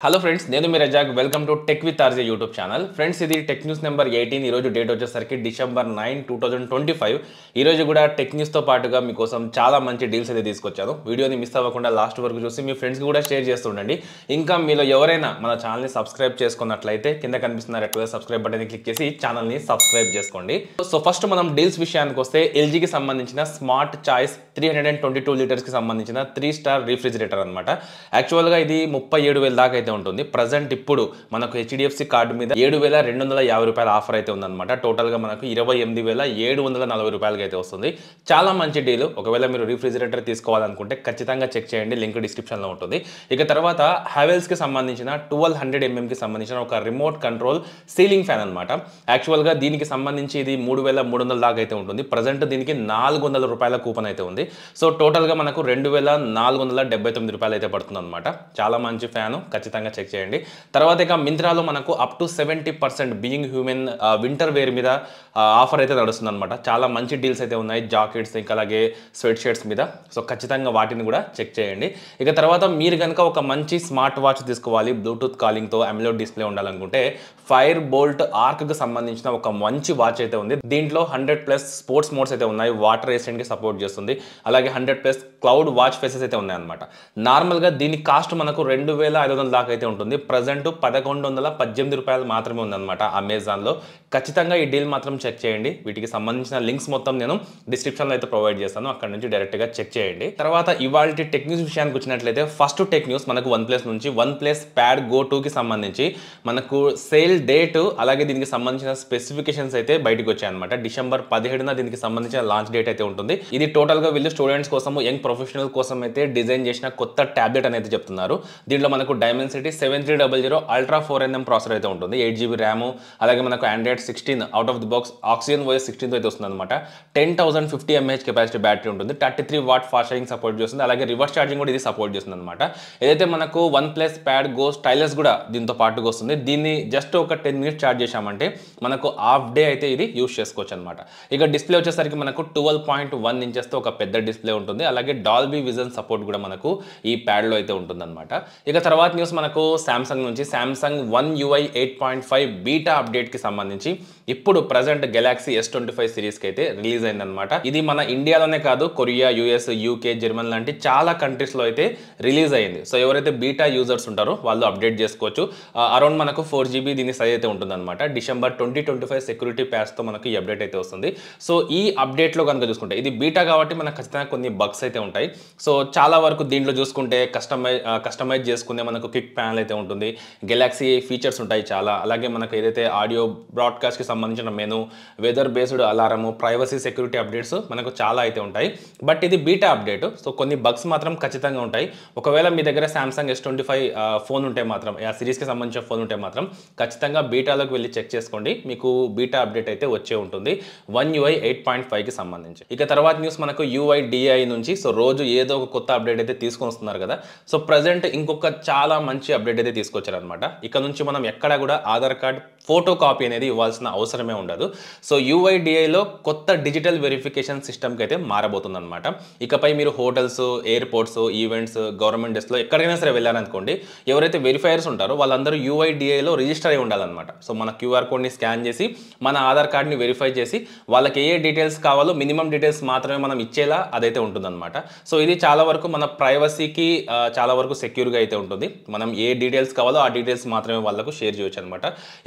Hello friends, నేను మీ Razak. Welcome to tech with RJ YouTube channel. Friends, ఇది tech news number 18. ఈరోజు date వచ్చేసరికి డిసెంబర్ 9, 2025. ఈరోజు కూడా టెక్ న్యూస్తో పాటుగా మీకోసం చాలా మంచి డీల్స్ అయితే తీసుకొచ్చాను. వీడియోని మిస్ అవ్వకుండా లాస్ట్ వరకు చూసి మీ ఫ్రెండ్స్కి కూడా షేర్ చేస్తుండండి. ఇంకా మీలో ఎవరైనా మన ఛానల్ని సబ్స్క్రైబ్ చేసుకున్నట్లయితే కింద కనిపిస్తున్న రెడ్ కలర్ సబ్స్క్రైబ్ బటన్ని క్లిక్ చేసి ఛానల్ని సబ్స్క్రైబ్ చేసుకోండి. సో ఫస్ట్ మనం డీల్స్ విషయానికి వస్తే, ఎల్జీకి సంబంధించిన స్మార్ట్ చాయిస్ 322 లీటర్స్కి సంబంధించిన 3 స్టార్ రిఫ్రిజిరేటర్ అనమాట. యాక్చువల్గా ఇది 37,000 దాకా అయితే ఉంటుంది. ప్రజెంట్ ఇప్పుడు మనకు హెచ్డిఎఫ్సి కార్డు మీద 7,250 రూపాయల ఆఫర్ అయితే ఉందన్నమాట. టోటల్గా మనకు 28,740 రూపాయలకి అయితే వస్తుంది. చాలా మంచి డీల్. ఒకవేళ మీరు రిఫ్రిజిరేటర్ తీసుకోవాలనుకుంటే ఖచ్చితంగా చెక్ చేయండి, లింక్ డిస్క్రిప్షన్లో ఉంటుంది. ఇక తర్వాత హ్యావెల్స్కి సంబంధించిన 1200 mm సంబంధించిన ఒక రిమోట్ కంట్రోల్ సీలింగ్ ఫ్యాన్ అనమాట. యాక్చువల్గా దీనికి సంబంధించి ఇది 3,300 దాకా అయితే ఉంటుంది. ప్రజెంట్ దీనికి 400 రూపాయల కూపన్ అయితే ఉంది. సో టోటల్గా మనకు 2,479 రూపాయలు అయితే పడుతుంది అనమాట. చాలా మంచి ఫ్యాను, ఖచ్చితంగా చెక్ చేయండి. తర్వాత ఇక మింత్రాలో మనకు up to 70% being human winter wear మీద ఆఫర్ అయితే నడుస్తుంది అనమాట. చాలా మంచి డీల్స్ అయితే ఉన్నాయి, జాకెట్స్ ఇంకా అలాగే స్వెట్ షర్ట్స్ మీద. సో ఖచ్చితంగా వాటిని కూడా చెక్ చేయండి. ఇక తర్వాత మీరు కనుక ఒక మంచి స్మార్ట్ వాచ్ తీసుకోవాలి, బ్లూటూత్ కాలింగ్తో అమోలెడ్ డిస్ప్లే ఉండాలనుకుంటే, ఫైర్ బోల్ట్ ఆర్క్కి సంబంధించిన ఒక మంచి వాచ్ అయితే ఉంది. దీంట్లో 100+ స్పోర్ట్స్ మోడ్స్ అయితే ఉన్నాయి, వాటర్ రెసిస్టెంట్కి సపోర్ట్ చేస్తుంది, అలాగే 100+ క్లౌడ్ వాచ్ ఫేసెస్ అయితే ఉన్నాయన్నమాట. నార్మల్గా దీని కాస్ట్ మనకు 2,500 దాకా అయితే ఉంటుంది. ప్రజెంట్ 1,118 రూపాయలు మాత్రమే ఉందన్నమాట అమెజాన్లో. ఖచ్చితంగా ఈ డీల్ మాత్రం చెక్ చేయండి. వీటికి సంబంధించిన లింక్స్ మొత్తం నేను డిస్క్రిప్షన్లో అయితే ప్రొవైడ్ చేస్తాను, అక్కడ నుంచి డైరెక్ట్గా చెక్ చేయండి. తర్వాత ఇవాళ టెక్ న్యూస్ విషయానికి వచ్చినట్లయితే, ఫస్ట్ టెక్ న్యూస్ మనకు వన్ప్లస్ నుంచి వన్ప్లస్ ప్యాడ్ గో 2కి సంబంధించి మనకు సేల్ డేట్ అలాగే దీనికి సంబంధించిన స్పెసిఫికేషన్స్ అయితే బయటకు వచ్చాయన్నమాట. డిసెంబర్ 17న దీనికి సంబంధించిన లాంచ్ డేట్ అయితే ఉంటుంది. ఇది టోటల్గా వీళ్ళు స్టూడెంట్స్ కోసం, యంగ్ ప్రొఫెషనల్ కోసం అయితే డిజైన్ చేసిన కొత్త ట్యాబ్లెట్ అనేది చెప్తున్నారు. దీంట్లో మనకు డైమెన్సిటీ 7300 అల్ట్రా 4nm ప్రాసెసర్ అయితే ఉంటుంది, 8GB ర్యామ్, అలాగే మనకు Android 16 out of the box oxygen OS 16 అయితే వస్తుంది అనమాట. 10,050 mAh కెపాసిటీ బ్యాటరీ ఉంటుంది, 33 వాట్ ఫాస్ట్ ఛార్జింగ్ సపోర్ట్ చేస్తుంది, అలాగే రివర్స్ ఛార్జింగ్ కూడా ఇది సపోర్ట్ చేస్తుంది అనమాట. ఏదైతే మనకు one plus pad go stylus కూడా దీంతో పాటుగా వస్తుంది. దీన్ని జస్ట్ ఒక 10 minutes ఛార్జ్ చేశామంటే మనకు హాఫ్ డే అయితే ఇది యూస్ చేసుకోవచ్చు అనమాట. ఇక డిస్ప్లే వచ్చేసరికి మనకు 12.1 ఇంచెస్తో ఒక పెద్ద డిస్ప్లే ఉంటుంది, అలాగే డాల్బీ విజన్ సపోర్ట్ కూడా మనకు ఈ ప్యాడ్లో అయితే ఉంటుందన్నమాట. ఇక తర్వాత న్యూస్ మనకు సామ్సంగ్ నుంచి, సామ్సంగ్ One UI 8.5 బీటా అప్డేట్కి సంబంధించి ఇప్పుడు ప్రజెంట్ గెలాక్సీ S25 సిరీస్కి అయితే రిలీజ్ అయిందనమాట. ఇది మన ఇండియాలోనే కాదు, కొరియా, యూఎస్, యూకే, జర్మన్ లాంటి చాలా కంట్రీస్లో అయితే రిలీజ్ అయింది. సో ఎవరైతే బీటా యూజర్స్ ఉంటారో వాళ్ళు అప్డేట్ చేసుకోవచ్చు. అరౌండ్ మనకు 4GB దీని సైజ్ అయితే ఉంటుందన్నమాట. డిసెంబర్ 2025 సెక్యూరిటీ ప్యాచ్తో మనకు ఈ అప్డేట్ అయితే వస్తుంది. సో ఈ అప్డేట్లో కనుక చూసుకుంటే, ఇది బీటా కాబట్టి మనకు ఖచ్చితంగా కొన్ని బగ్స్ అయితే ఉంటాయి. సో చాలా వరకు దీంట్లో చూసుకుంటే కస్టమైజ్ చేసుకునే మనకు క్విక్ ప్యానల్ అయితే ఉంటుంది, గెలాక్సీ ఫీచర్స్ ఉంటాయి చాలా, అలాగే మనకు ఏదైతే ఆడియో బ్రాడ్కాస్ట్కి సంబంధించిన menu, weather based అలారము, privacy security updates మనకు చాలా అయితే ఉంటాయి. బట్ ఇది బీటా అప్డేట్, సో కొన్ని బగ్స్ మాత్రం ఖచ్చితంగా ఉంటాయి. ఒకవేళ మీ దగ్గర సామ్సంగ్ S25 ఫోన్ ఉంటే మాత్రం, ఆ సిరీస్కి సంబంధించిన ఫోన్ ఉంటే మాత్రం ఖచ్చితంగా బీటాలోకి వెళ్ళి చెక్ చేసుకోండి, మీకు బీటా అప్డేట్ అయితే వచ్చే ఉంటుంది One UI 8.5కి సంబంధించి. ఇక తర్వాత న్యూస్ మనకు UIDAI నుంచి. సో రోజు ఏదో ఒక కొత్త అప్డేట్ అయితే తీసుకొని వస్తున్నారు కదా. సో ప్రజెంట్ ఇంకొక చాలా మంచి అప్డేట్ అయితే తీసుకొచ్చారనమాట. ఇక్కడ నుంచి మనం ఎక్కడ కూడా ఆధార్ కార్డ్ ఫోటో కాపీ అనేది ఇవ్వాల్సిన అవసరమే ఉండదు. సో UIDAIలో కొత్త డిజిటల్ వెరిఫికేషన్ సిస్టమ్కి అయితే మారబోతుంది అనమాట. ఇకపై మీరు హోటల్స్, ఎయిర్పోర్ట్స్, ఈవెంట్స్, గవర్నమెంట్ డెస్క్లో ఎక్కడికైనా సరే వెళ్ళారనుకోండి, ఎవరైతే వెరిఫైయర్స్ ఉంటారో వాళ్ళందరూ UIDAIలో రిజిస్టర్ అయి ఉండాలన్నమాట. సో మన QR కోడ్ని స్కాన్ చేసి మన ఆధార్ కార్డ్ని వెరిఫై చేసి వాళ్ళకి ఏ డీటెయిల్స్ కావాలో మినిమం డీటెయిల్స్ మాత్రమే మనం ఇచ్చేలా అదైతే ఉంటుందన్నమాట. సో ఇది చాలా వరకు మన ప్రైవసీకి చాలా వరకు సెక్యూర్గా అయితే ఉంటుంది. మనం ఏ డీటెయిల్స్ కావాలో ఆ డీటెయిల్స్ మాత్రమే వాళ్ళకు షేర్ చేయొచ్చు అనమాట.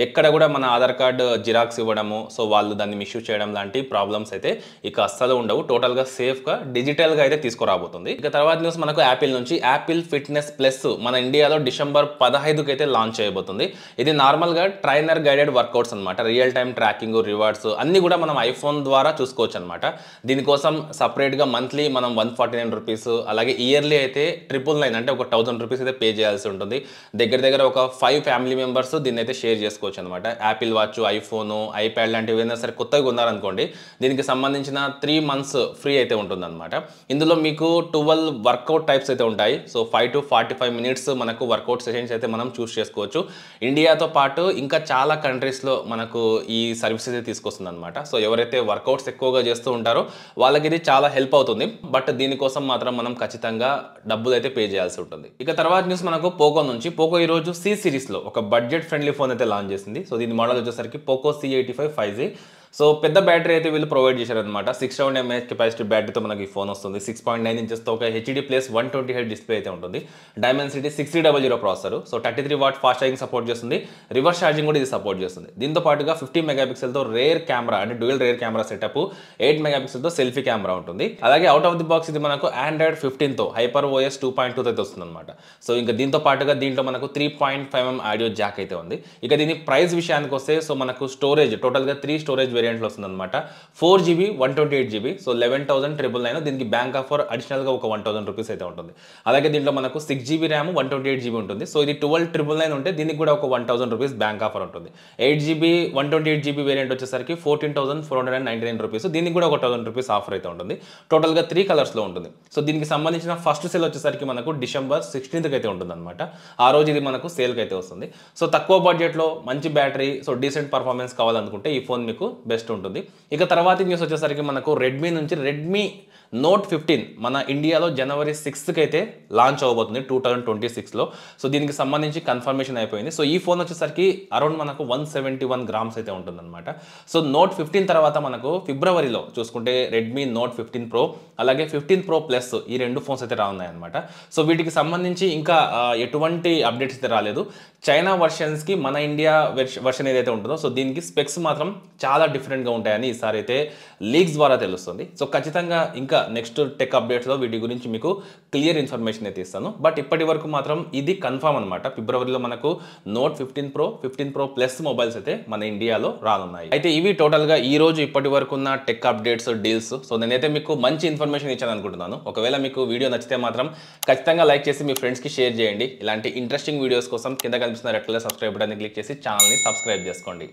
ఎక్కడ కూడా మన ఆధార్ కార్డు జిరాక్స్ ఇవ్వడము, సో వాళ్ళు దాన్ని మిస్యూజ్ చేయడం లాంటి ప్రాబ్లమ్స్ అయితే ఇక అస్సలు ఉండవు. టోటల్గా సేఫ్గా డిజిటల్గా అయితే తీసుకురాబోతుంది. ఇక తర్వాత న్యూస్ మనకు యాపిల్ నుంచి, యాపిల్ ఫిట్నెస్ ప్లస్ మన ఇండియాలో డిసెంబర్ 15కి అయితే లాంచ్ చేయబోతుంది. ఇది నార్మల్గా ట్రైనర్ గైడెడ్ వర్కౌట్స్ అనమాట. రియల్ టైమ్ ట్రాకింగ్, రివార్డ్స్ అన్నీ కూడా మనం ఐఫోన్ ద్వారా చూసుకోవచ్చు అనమాట. దీనికోసం సపరేట్గా మంత్లీ మనం 149 రూపీస్, అలాగే ఇయర్లీ అయితే 999 అంటే ఒక 1000 రూపీస్ అయితే పే చేయాల్సి ఉంటుంది. దగ్గర ఒక 5 ఫ్యామిలీ మెంబర్స్ దీన్ని అయితే షేర్ చేసుకోవచ్చు అనమాట. యాపిల్ వాచ్, ఐఫోను, ఐప్యాడ్ లాంటివి ఏదైనా సరే కొత్తగా ఉన్నారనుకోండి, దీనికి సంబంధించిన 3 months ఫ్రీ అయితే ఉంటుందన్నమాట. ఇందులో మీకు 12 వర్కౌట్ టైప్స్ అయితే ఉంటాయి. సో 5 to 45 minutes మనకు వర్కౌట్ సెషన్స్ అయితే మనం చూస్ చేసుకోవచ్చు. ఇండియాతో పాటు ఇంకా చాలా కంట్రీస్లో మనకు ఈ సర్వీసెస్ అయితే తీసుకొస్తుంది అనమాట. సో ఎవరైతే వర్కౌట్స్ ఎక్కువగా చేస్తూ ఉంటారో వాళ్ళకి ఇది చాలా హెల్ప్ అవుతుంది. బట్ దీనికోసం మాత్రం మనం ఖచ్చితంగా డబ్బులు అయితే పే చేయాల్సి ఉంటుంది. ఇక తర్వాత న్యూస్ మనకు పోకో పోకో నుంచి. పోకో ఈరోజు సి సిరీస్లో ఒక బడ్జెట్ ఫ్రెండ్లీ ఫోన్ అయితే లాంచ్ చేసింది. సో దీని మోడల్ వచ్చేసరికి పోకో C85 5G. సో పెద్ద బ్యాటరీ అయితే వీళ్ళు ప్రొవైడ్ చేశారనమాట. 670 mAh కెపాసిటీ బ్యాటరీతో మనకి ఈ ఫోన్ వస్తుంది. 6.9 ఇంచెస్తో ఒక హెచ్డి ప్లస్ 120Hz డిస్ప్లే అయితే ఉంటుంది. Dimensity 6300 processor. So 33 watt fast charging support చేస్తుంది. రివర్స్ ఛార్జింగ్ కూడా ఇది సపోర్ట్ చేస్తుంది. దీంతో పాటుగా 50 మెగాపిక్సెల్తో రేర్ కెమెరా అంటే డ్యూయల్ రేర్ కెమెరా సెటప్, 8 మెగాపిక్సెల్తో సెల్ఫీ కెమెరా ఉంటుంది. అలాగే అవుట్ ఆఫ్ ది బాక్స్ ఇది మనకు Android 15తో HyperOS 2.2 అయితే వస్తుంది అనమాట. సో ఇంకా దీంతో పాటుగా దీంట్లో మనకు 3.5mm ఆడియో జాక్ అయితే ఉంది. ఇక దీని ప్రైస్ విషయానికి వస్తే సో మనకు స్టోరేజ్ టోటల్గా 3 స్టోరేజ్ వేరియంట్లో వస్తుంది అనమాట. 4GB 128GB. సో 11,999. దీనికి బ్యాంక్ ఆఫర్ అడిషనల్గా ఒక 1,000 రూపీస్ అయితే ఉంటుంది. అలాగే దీంట్లో మనకు 6GB ర్యామ్ 128GB ఉంటుంది. సో ఇది 12,999 ఉంటే దీనికి కూడా ఒక 1,000 రూపీస్ బ్యాంక్ ఆఫర్ ఉంటుంది. 8GB 128GB వేరియంట్ వచ్చేసరికి 14,499 రూపీస్. దీనికి కూడా ఒక 1,000 రూపీస్ ఆఫర్ అయితే ఉంటుంది. టోటల్గా 3 కలర్స్లో ఉంటుంది. సో దీనికి సంబంధించిన ఫస్ట్ సేల్ వచ్చేసరికి మనకు December 16th అయితే ఉంటుంది అనమాట. ఆ రోజు ఇది మనకు సేల్కి అయితే వస్తుంది. సో తక్కువ బడ్జెట్లో మంచి బ్యాటరీ, సో డీసెంట్ పర్ఫార్మెన్స్ కావాలనుకుంటే ఈ ఫోన్ మీకు బెస్ట్ ఉంటుంది. ఇక తర్వాత న్యూస్ వచ్చేసరికి మనకు రెడ్మీ నుంచి రెడ్మీ Note 15 మన ఇండియాలో January 6th అయితే లాంచ్ అవబోతుంది 2026లో. సో దీనికి సంబంధించి కన్ఫర్మేషన్ అయిపోయింది. సో ఈ ఫోన్ వచ్చేసరికి అరౌండ్ మనకు 171 గ్రామ్స్ అయితే ఉంటుందన్నమాట. సో Note 15 తర్వాత మనకు ఫిబ్రవరిలో చూసుకుంటే రెడ్మీ Note 15 Pro అలాగే 15 Pro Plus ఈ రెండు ఫోన్స్ అయితే రానున్నాయన్నమాట. సో వీటికి సంబంధించి ఇంకా ఎటువంటి అప్డేట్స్ అయితే రాలేదు. చైనా వర్షన్స్కి మన ఇండియా వర్షన్ ఏదైతే ఉంటుందో సో దీనికి స్పెక్స్ మాత్రం చాలా డిఫరెంట్గా ఉంటాయని ఈసారి అయితే లీక్స్ ద్వారా తెలుస్తుంది. సో ఖచ్చితంగా ఇంకా నెక్స్ట్ టెక్ అప్డేట్స్లో వీటి గురించి మీకు క్లియర్ ఇన్ఫర్మేషన్ అయితే ఇస్తాను. బట్ ఇప్పటి వరకు మాత్రం ఇది కన్ఫర్మ్ అనమాట. ఫిబ్రవరిలో మనకు Note 15 Pro 15 Pro Plus mobiles అయితే మన ఇండియాలో రానున్నాయి. అయితే ఇవి టోటల్గా ఈ రోజు ఇప్పటి వరకు ఉన్న టెక్ అప్డేట్స్, డీల్స్. సో నేనైతే మీకు మంచి ఇన్ఫర్మేషన్ ఇచ్చాను అనుకుంటున్నాను. ఒకవేళ మీకు వీడియో నచ్చితే మాత్రం ఖచ్చితంగా లైక్ చేసి మీ ఫ్రెండ్స్కి షేర్ చేయండి. ఇలాంటి ఇంట్రెస్టింగ్ వీడియోస్ కోసం కింద కనిపిస్తున్న రెడ్ కలర్ సబ్స్క్రైబ్ బటన్ని క్లిక్ చేసి ఛానల్ని సబ్స్క్రైబ్ చేసుకోండి.